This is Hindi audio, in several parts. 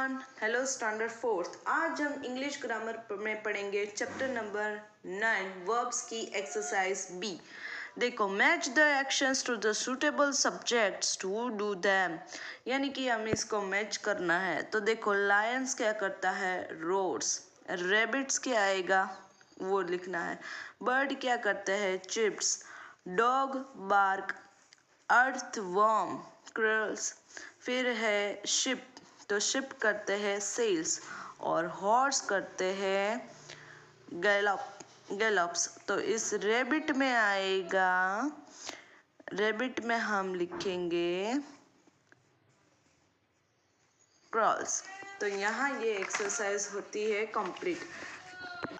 Everyone, hello standard fourth. आज हम इंग्लिश ग्रामर में पढ़ेंगे चैप्टर नंबर 9 वर्ब्स की एक्सरसाइज बी। देखो, match the actions to the suitable subjects to do them, यानी कि हमें इसको मैच करना है। तो देखो, लायंस क्या करता है, रोड्स। रेबिट्स क्या आएगा, वो लिखना है। बर्ड क्या करते हैं, चिप्स। डॉग बार्क, अर्थ वर्म क्रल्स। फिर है शिप, तो शिप करते हैं सेल्स। और हॉर्स करते हैं गैलॉप्स। तो इस रेबिट में आएगा, रेबिट में हम लिखेंगे क्रॉल्स। तो यहाँ ये एक्सरसाइज होती है कंप्लीट।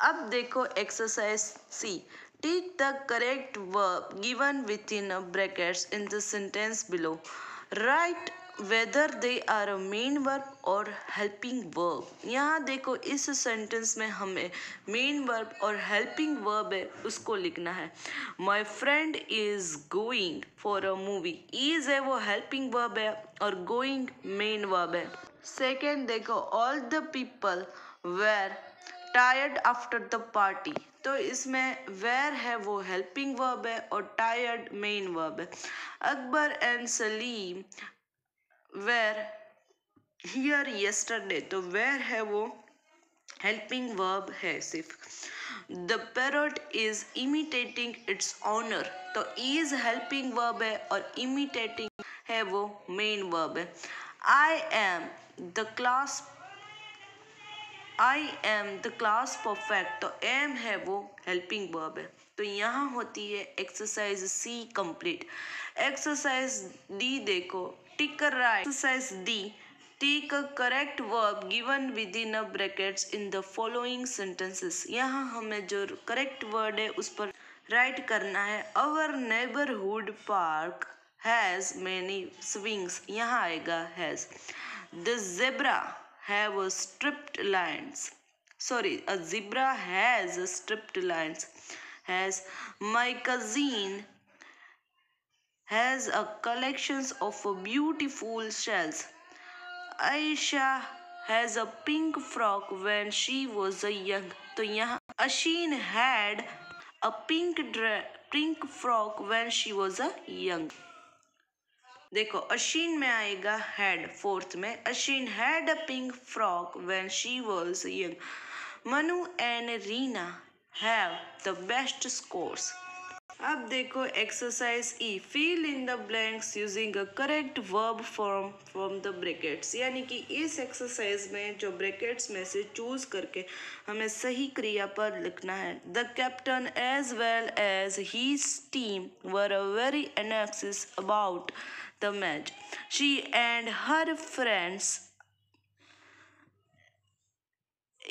अब देखो exercise C. Take the correct verb given within brackets in the sentence below. Write whether they are a main verb or helping verb. यहाँ देखो, इस सेंटेंस में हमें मेन वर्ब और हेल्पिंग वर्ब है उसको लिखना है। My friend is going for a movie. Is है वो हेल्पिंग वर्ब है और going मेन वर्ब है। सेकेंड देखो, all the people were tired after the party. तो इसमें वेयर है वो हेल्पिंग वर्ब है और टायर्ड मेन वर्ब है। Akbar and Salim were here yesterday, तो वेयर है वो हेल्पिंग वर्ब है सिर्फ। The parrot is imitating its owner, तो इज हेल्पिंग वर्ब है और इमिटेटिंग है वो मेन वर्ब है। I am the class perfect, तो एम है वो हेल्पिंग वर्ब है। तो यहाँ होती है exercise C complete. Exercise D देखो, tick right. Exercise D, tick a correct verb given within brackets in the following sentences. यहाँ हमें जो करेक्ट वर्ड है उस पर राइट करना है। Our neighbourhood park has many swings, यहाँ आएगा has. The zebra have stripped lines. Sorry, a zebra has stripped lines. Has my cousin has a collections of beautiful shells. Aisha has a pink frock when she was a young. तो यहाँ Ashin had a pink frock when she was a young. देखो, अशीन में आएगा हैड फोर्थ में। Ashin had a pink frock when she was young. Manu and Reena have the best scores. अब देखो exercise E, fill in the blanks using a correct verb form from the brackets. यानी कि इस एक्सरसाइज में जो ब्रैकेट्स में से चूज करके हमें सही क्रिया पर लिखना है। The captain as well as his team were very anxious about the match. She and her friends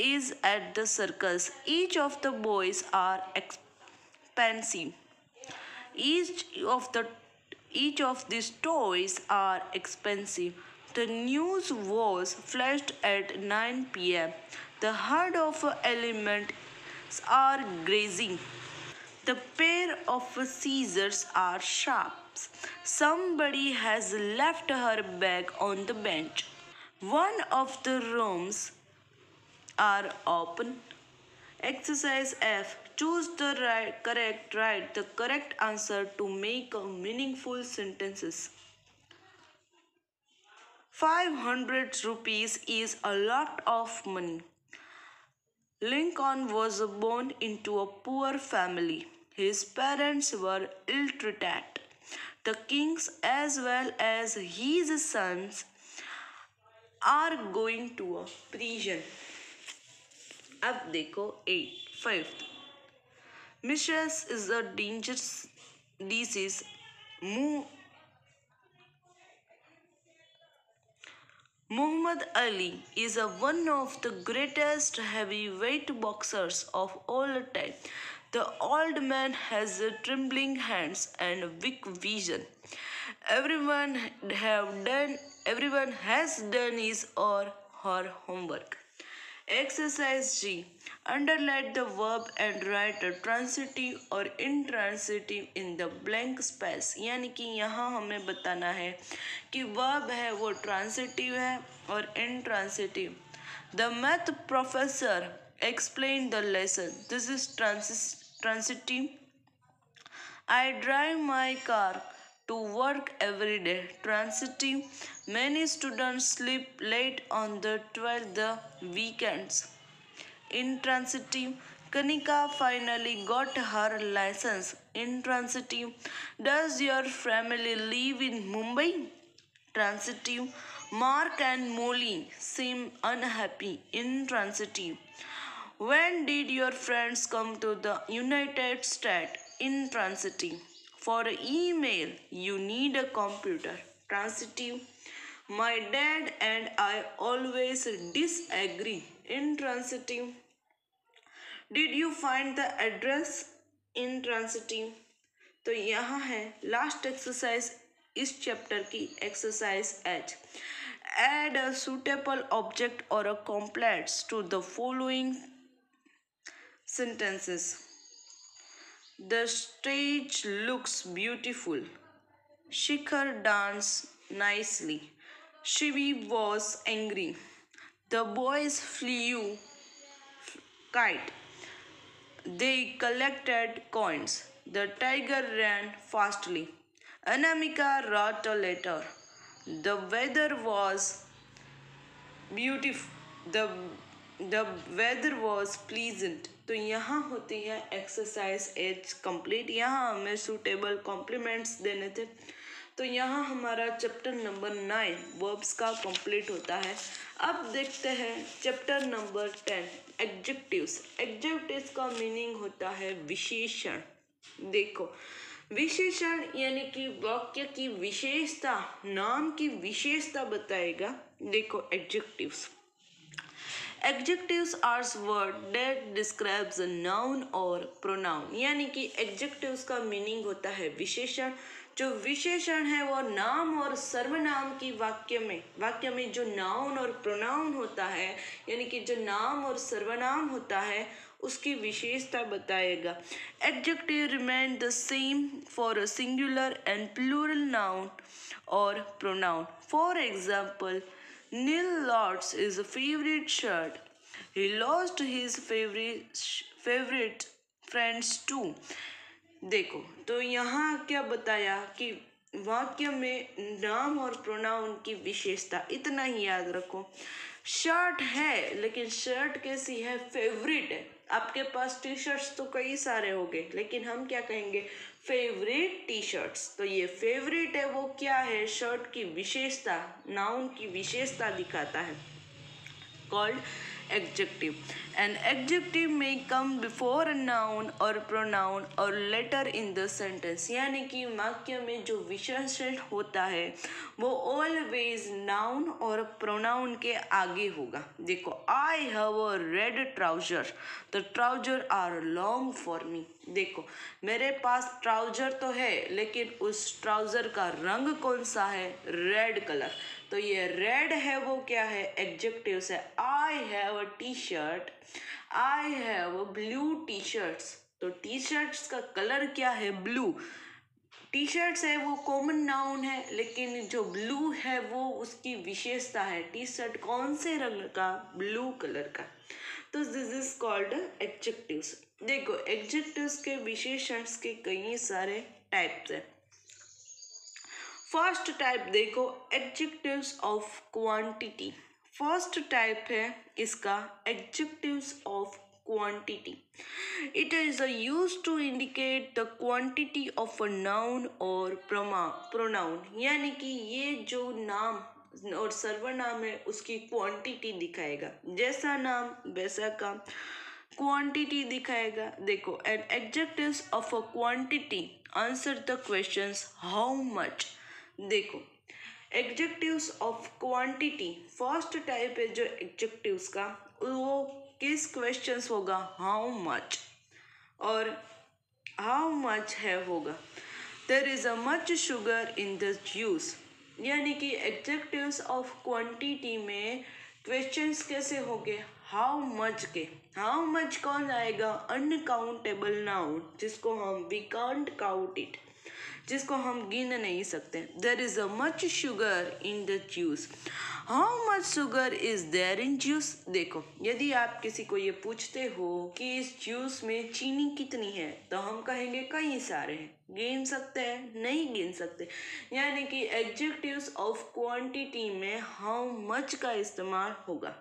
is at the circus. Each of the boys are expensive. Each of these toys are expensive. The news was flashed at 9 p.m. The herd of elephants are grazing. The pair of scissors are sharp. Somebody has left her bag on the bench. One of the rooms are open. Exercise F. Choose the write the correct answer to make a meaningful sentences. 500 rupees is a lot of money. Lincoln was born into a poor family. His parents were illiterate. The kings as well as his sons are going to a prison. अब देखो 5th. Measles is a dangerous disease. Muhammad Ali is one of the greatest heavyweight boxers of all time. The old man has trembling hands and weak vision. Everyone has done his or her homework. Exercise G. Underline the verb and write a transitive or intransitive in the blank space. यानी कि यहाँ हमें बताना है कि verb है वो transitive है और intransitive. The math professor explained the lesson. This is transitive. I drive my car to work every day. Transitive. Many students sleep late on the 12th weekends. Intransitive. Kanika finally got her license. Intransitive. Does your family live in Mumbai? Transitive. Mark and Molly seem unhappy. Intransitive. When did your friends come to the United States? Intransitive. For email, you need a computer. Transitive. My dad and I always disagree. Intransitive. Did you find the address? Intransitive. तो यहाँ है लास्ट एक्सरसाइज इस चैप्टर की exercise H. Add a suitable object or a complex to the following sentences. The stage looks beautiful. Shikhar danced nicely. Shivi was angry. The boys flew kite. They collected coins. The tiger ran fastly. Anamika wrote a letter. The weather was beautiful. The weather was pleasant. तो यहाँ होती है एक्सरसाइज एज कंप्लीट. यहाँ हमें सूटेबल कॉम्प्लीमेंट्स देने थे. तो यहाँ हमारा चैप्टर नंबर 9 वर्ब्स का कंप्लीट होता है. अब देखते हैं चैप्टर नंबर 10 एडजेक्टिव्स. एडजेक्टिव्स का मीनिंग होता है विशेषण. देखो विशेषण यानी कि वाक्य की विशेषता, नाम की विशेषता बताएगा. देखो adjectives. Adjectives are words that describes a noun or pronoun. यानी कि adjectives का मीनिंग होता है विशेषण. जो विशेषण है वो नाम और सर्वनाम की वाक्य में जो नाउन और प्रोनाउन होता है, यानी कि जो नाम और सर्वनाम होता है उसकी विशेषता बताएगा. Adjective remain the same for a singular and plural noun or pronoun. For example, Neil lost his favorite shirt. He lost his favorite friends too. देखो तो यहाँ क्या बताया कि वाक्य में नाम और प्रोनाउन की विशेषता. इतना ही याद रखो. शर्ट है लेकिन शर्ट कैसी है? फेवरेट है. आपके पास टी शर्ट्स तो कई सारे हो गए, लेकिन हम क्या कहेंगे? Favourite T shirts. तो ये फेवरेट है वो क्या है? शर्ट की विशेषता, नाउन की विशेषता दिखाता है. Called adjective. An adjective may come before a noun or pronoun or later in the sentence. यानी कि वाक्य में जो विशेषण होता है वो always noun और pronoun के आगे होगा. देखो I have a red trouser. The trouser are long for me. देखो मेरे पास ट्राउजर तो है लेकिन उस ट्राउजर का रंग कौन सा है? Red colour. तो ये रेड है वो क्या है? एडजेक्टिव है. I have a T shirt. I have a blue T shirts. तो टी शर्ट्स का कलर क्या है? ब्लू. टी शर्ट्स है वो कॉमन नाउन है, लेकिन जो ब्लू है वो उसकी विशेषता है. टी शर्ट कौन से रंग का? ब्लू कलर का. तो दिस इज कॉल्ड एडजेक्टिव्स. देखो एडजेक्टिव्स के विशेषण के कई सारे टाइप्स हैं. फर्स्ट टाइप देखो adjectives of quantity. First type है इसका adjectives of quantity. It is used to indicate the quantity of a noun और प्रोनाउन. यानी कि ये जो नाम और सर्वनाम है उसकी क्वांटिटी दिखाएगा. जैसा नाम वैसा काम, क्वांटिटी दिखाएगा. देखो an adjectives of a quantity answer the questions how much. देखो adjectives of quantity first type है जो एडजेक्टिव्स का, वो किस क्वेश्चंस होगा? How much. और हाउ मच है होगा there is a much sugar in the juice. यानी कि एडजेक्टिव्स ऑफ क्वांटिटी में क्वेश्चंस कैसे होंगे, हाउ मच के, हाउ मच कौन आएगा, अनकाउंटेबल नाउन जिसको हम वी कांट काउंट इट, जिसको हम गिन नहीं सकते। There is a much sugar in the juice, how much sugar is there in juice. देखो यदि आप किसी को ये पूछते हो कि इस जूस में चीनी कितनी है, तो हम कहेंगे कई सारे हैं, गिन सकते हैं, नहीं गिन सकते। यानी कि एडजेक्टिव्स ऑफ क्वांटिटी में हाउ मच का इस्तेमाल होगा।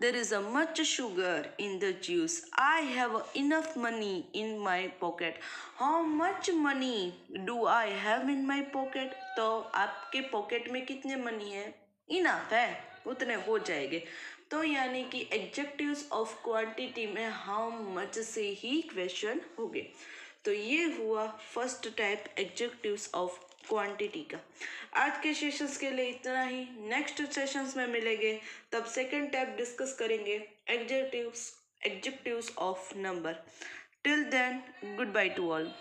There is a much sugar in the juice. I have enough money in my pocket. How much money do I have in my pocket? तो आपके पॉकेट में कितने मनी है? इनफ है, उतने हो जाएंगे। तो यानी कि एडजेक्टिव्स ऑफ क्वांटिटी में हाउ मच से ही क्वेश्चन होंगे। तो ये हुआ first type adjectives of quantity का। आज के सेशंस के लिए इतना ही, नेक्स्ट सेशंस में मिलेंगे, तब सेकंड टाइप डिस्कस करेंगे, adjectives of number. Till then goodbye to all.